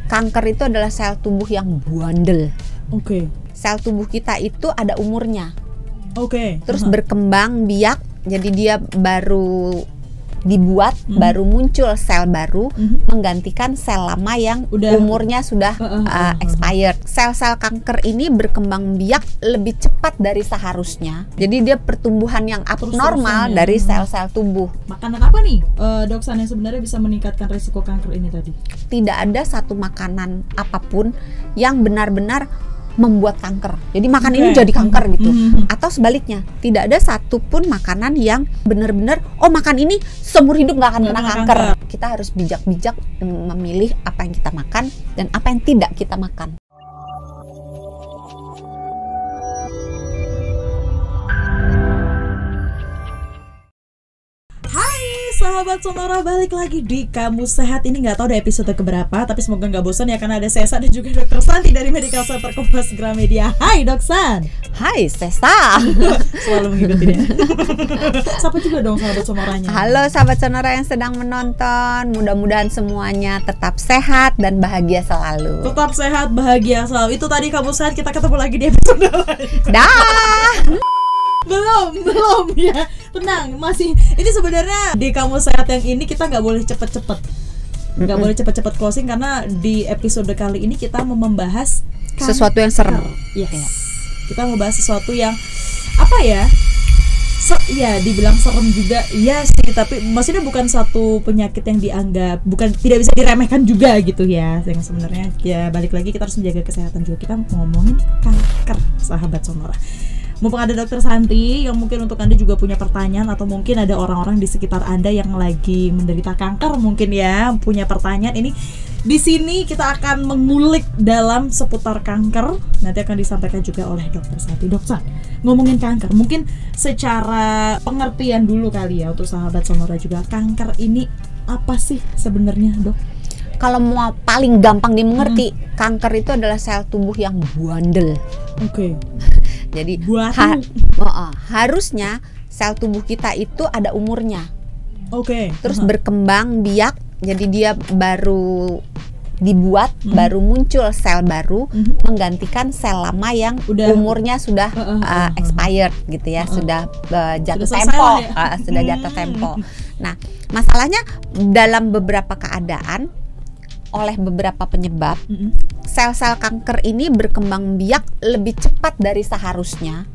Kanker itu adalah sel tubuh yang bandel. Oke. Sel tubuh kita itu ada umurnya. Oke. Terus berkembang biak, jadi dia baru dibuat, baru muncul sel baru menggantikan sel lama yang umurnya sudah expired. Sel-sel kanker ini berkembang biak lebih cepat dari seharusnya. Jadi dia pertumbuhan yang abnormal dari sel-sel tubuh. Makanan apa nih, Dok San, yang sebenarnya bisa meningkatkan risiko kanker ini tadi? Tidak ada satu makanan apapun yang benar-benar membuat kanker. Jadi makan ini jadi kanker gitu. Atau sebaliknya, tidak ada satupun makanan yang benar-benar makan ini seumur hidup nggak akan kena kanker. Kita harus bijak-bijak memilih apa yang kita makan dan apa yang tidak kita makan. Sahabat Sonora, balik lagi di Kamu Sehat. Ini nggak tahu ada episode keberapa, tapi semoga nggak bosan ya, karena ada Sesa dan juga Dr. Santi dari Medical Center Kompas Gramedia. Hai Dok San. Hai Sesa. Selalu mengikuti dia. Sapa juga dong sahabat Sonoranya. Halo sahabat Sonora yang sedang menonton. Mudah-mudahan semuanya tetap sehat dan bahagia selalu. Tetap sehat, bahagia selalu. Itu tadi Kamu Sehat, kita ketemu lagi di episode lain. Dah. Belum ya, tenang, masih. Ini sebenarnya di Kamu Sehat yang ini kita nggak boleh cepet-cepet, nggak boleh cepet-cepet closing, karena di episode kali ini kita mau membahas sesuatu yang serem. Yes. Kita mau bahas sesuatu yang apa ya? Ya dibilang serem juga, iya sih, tapi maksudnya bukan satu penyakit yang dianggap, tidak bisa diremehkan juga gitu ya. Yang sebenarnya ya balik lagi kita harus menjaga kesehatan juga. Kita mau ngomongin kanker, sahabat Sonora. Mumpung ada Dr. Santi yang mungkin untuk Anda juga punya pertanyaan, atau mungkin ada orang-orang di sekitar Anda yang lagi menderita kanker mungkin ya, punya pertanyaan ini. Di sini kita akan mengulik dalam seputar kanker. Nanti akan disampaikan juga oleh Dr. Santi. Dr. ngomongin kanker, mungkin secara pengertian dulu kali ya untuk sahabat Sonora juga. Kanker ini apa sih sebenarnya, Dok? Kalau mau paling gampang dimengerti, kanker itu adalah sel tubuh yang bandel. Oke. Jadi harusnya sel tubuh kita itu ada umurnya. Oke. Terus berkembang biak, jadi dia baru dibuat, baru muncul sel baru menggantikan sel lama yang umurnya sudah expired gitu ya, sudah jatuh tempo, sudah jatuh tempo. Nah, masalahnya dalam beberapa keadaan, oleh beberapa penyebab, sel-sel kanker ini berkembang biak lebih cepat dari seharusnya,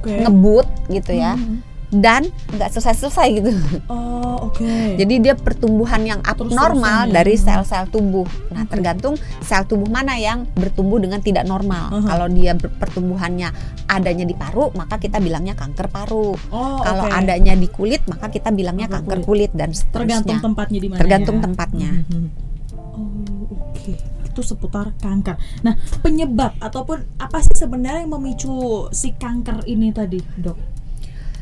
ngebut gitu ya, dan nggak selesai-selesai gitu. Jadi dia pertumbuhan yang abnormal dari sel-sel tubuh. Nah, tergantung sel tubuh mana yang bertumbuh dengan tidak normal. Kalau dia pertumbuhannya adanya di paru, maka kita bilangnya kanker paru. Kalau adanya di kulit, maka kita bilangnya kanker kulit, dan seterusnya. Tergantung tempatnya di mana. Tergantung tempatnya. Itu seputar kanker. Nah, penyebab ataupun apa sih sebenarnya yang memicu si kanker ini tadi, Dok?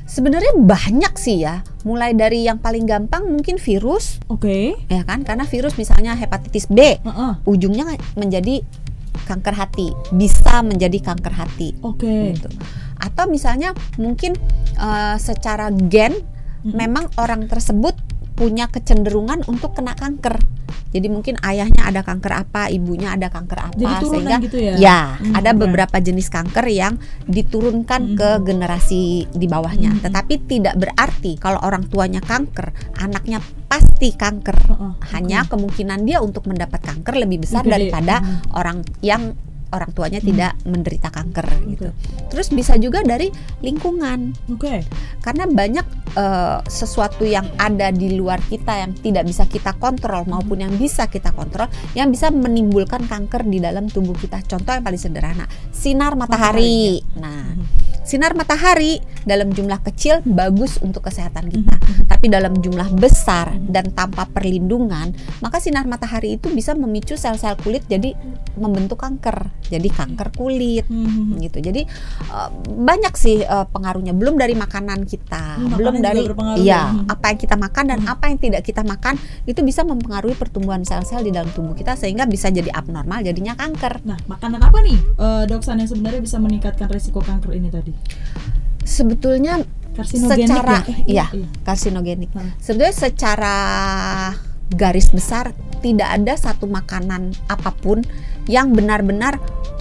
Sebenarnya banyak sih ya. Mulai dari yang paling gampang mungkin virus. Ya kan? Karena virus misalnya hepatitis B, ujungnya menjadi kanker hati, bisa menjadi kanker hati. Gitu. Atau misalnya mungkin secara gen memang orang tersebut punya kecenderungan untuk kena kanker. Jadi mungkin ayahnya ada kanker apa, ibunya ada kanker apa, sehingga gitu ya? Ada beberapa jenis kanker yang diturunkan ke generasi di bawahnya. Tetapi tidak berarti kalau orang tuanya kanker, anaknya pasti kanker. Hanya kemungkinan dia untuk mendapat kanker lebih besar daripada orang yang orang tuanya tidak menderita kanker gitu. Terus bisa juga dari lingkungan. Karena banyak sesuatu yang ada di luar kita yang tidak bisa kita kontrol maupun yang bisa kita kontrol, yang bisa menimbulkan kanker di dalam tubuh kita. Contoh yang paling sederhana, sinar matahari. Nah, sinar matahari dalam jumlah kecil bagus untuk kesehatan kita, tapi dalam jumlah besar dan tanpa perlindungan, maka sinar matahari itu bisa memicu sel-sel kulit jadi membentuk kanker, jadi kanker kulit gitu. Jadi banyak sih pengaruhnya, belum dari makanan kita, belum dari apa yang kita makan dan apa yang tidak kita makan, itu bisa mempengaruhi pertumbuhan sel-sel di dalam tubuh kita sehingga bisa jadi abnormal, jadinya kanker. Nah, makanan apa nih, Dok San, yang sebenarnya bisa meningkatkan risiko kanker ini tadi? Sebetulnya secara karsinogenik. Sebetulnya secara garis besar tidak ada satu makanan apapun yang benar-benar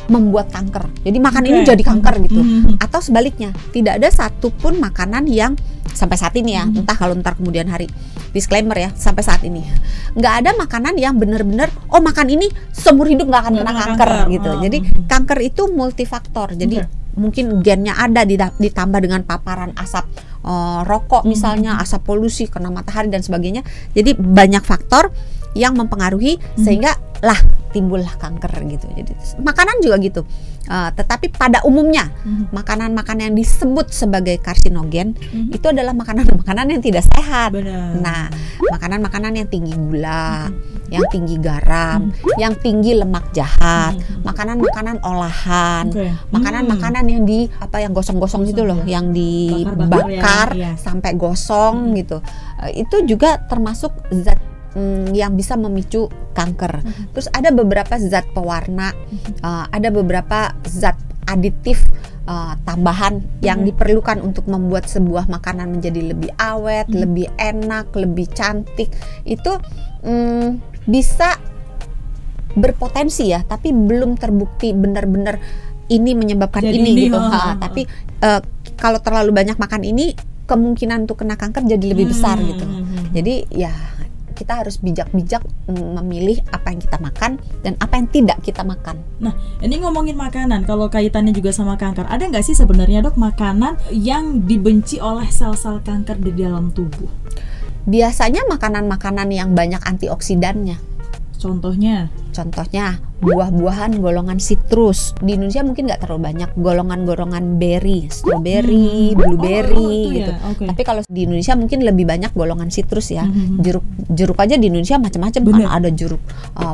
membuat kanker. Jadi makan ini jadi kanker gitu. Atau sebaliknya, tidak ada satupun makanan yang sampai saat ini ya, entah kalau ntar kemudian hari, disclaimer ya, sampai saat ini nggak ada makanan yang benar-benar makan ini seumur hidup nggak akan kena kanker gitu. Jadi kanker itu multifaktor. Jadi mungkin gennya ada ditambah dengan paparan asap rokok misalnya, asap polusi, kena matahari dan sebagainya. Jadi banyak faktor yang mempengaruhi sehingga timbullah kanker gitu. Jadi makanan juga gitu. Tetapi pada umumnya makanan-makanan yang disebut sebagai karsinogen itu adalah makanan-makanan yang tidak sehat. Nah, makanan-makanan yang tinggi gula, yang tinggi garam, yang tinggi lemak jahat, makanan-makanan olahan, makanan-makanan yang yang gosong-gosong gitu loh, yang dibakar sampai gosong gitu. Itu juga termasuk zat yang bisa memicu kanker. Terus ada beberapa zat pewarna, ada beberapa zat aditif tambahan yang diperlukan untuk membuat sebuah makanan menjadi lebih awet, lebih enak, lebih cantik. Itu bisa berpotensi ya, tapi belum terbukti benar-benar ini menyebabkan ini gitu. Tapi kalau terlalu banyak makan ini, kemungkinan untuk kena kanker jadi lebih besar gitu. Jadi ya kita harus bijak-bijak memilih apa yang kita makan dan apa yang tidak kita makan. Nah, ini ngomongin makanan, kalau kaitannya juga sama kanker, ada nggak sih sebenarnya dok makanan yang dibenci oleh sel-sel kanker di dalam tubuh? Biasanya makanan-makanan yang banyak antioksidannya. Contohnya buah-buahan golongan sitrus. Di Indonesia mungkin nggak terlalu banyak golongan-golongan berry, strawberry, blueberry gitu. Tapi kalau di Indonesia mungkin lebih banyak golongan sitrus ya. Jeruk aja di Indonesia macam-macam kan, ada jeruk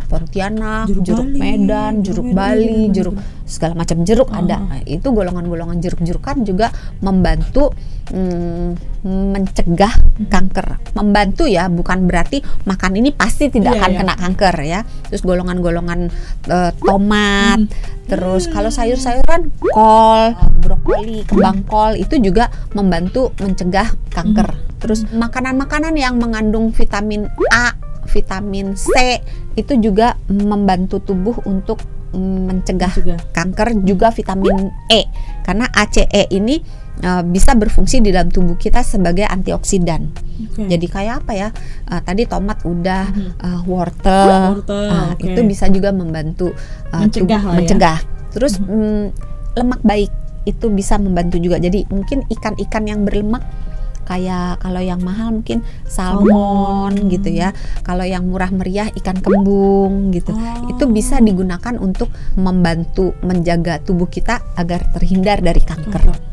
Pontianak, jeruk Medan, jeruk Bali, jeruk segala macam jeruk ada. Nah, itu golongan-golongan jeruk-jerukan juga membantu mencegah kanker. Membantu ya, bukan berarti makan ini pasti tidak akan kena kanker ya. Terus golongan-golongan tomat, terus kalau sayur-sayuran kol, brokoli, kembang kol itu juga membantu mencegah kanker. Terus makanan-makanan yang mengandung vitamin A, vitamin C itu juga membantu tubuh untuk mencegah kanker. Juga vitamin E, karena ACE ini bisa berfungsi di dalam tubuh kita sebagai antioksidan. Jadi kayak apa ya? Tadi tomat udah, wortel, itu bisa juga membantu mencegah. Terus lemak baik itu bisa membantu juga. Jadi mungkin ikan-ikan yang berlemak, kayak kalau yang mahal mungkin salmon gitu ya. Kalau yang murah meriah ikan kembung gitu. Itu bisa digunakan untuk membantu menjaga tubuh kita agar terhindar dari kanker.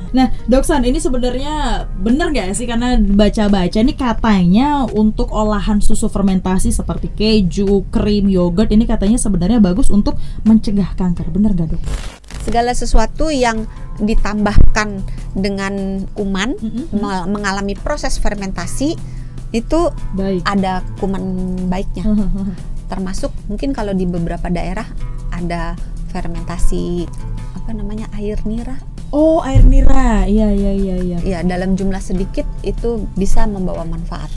Nah, Dok San, ini sebenarnya benar nggak sih, karena baca-baca ini katanya untuk olahan susu fermentasi seperti keju, krim, yogurt ini katanya sebenarnya bagus untuk mencegah kanker. Benar nggak, Dok? Segala sesuatu yang ditambahkan dengan kuman mengalami proses fermentasi itu ada kuman baiknya. Termasuk mungkin kalau di beberapa daerah ada fermentasi air nira. Air nira. Iya. Ya, dalam jumlah sedikit itu bisa membawa manfaat.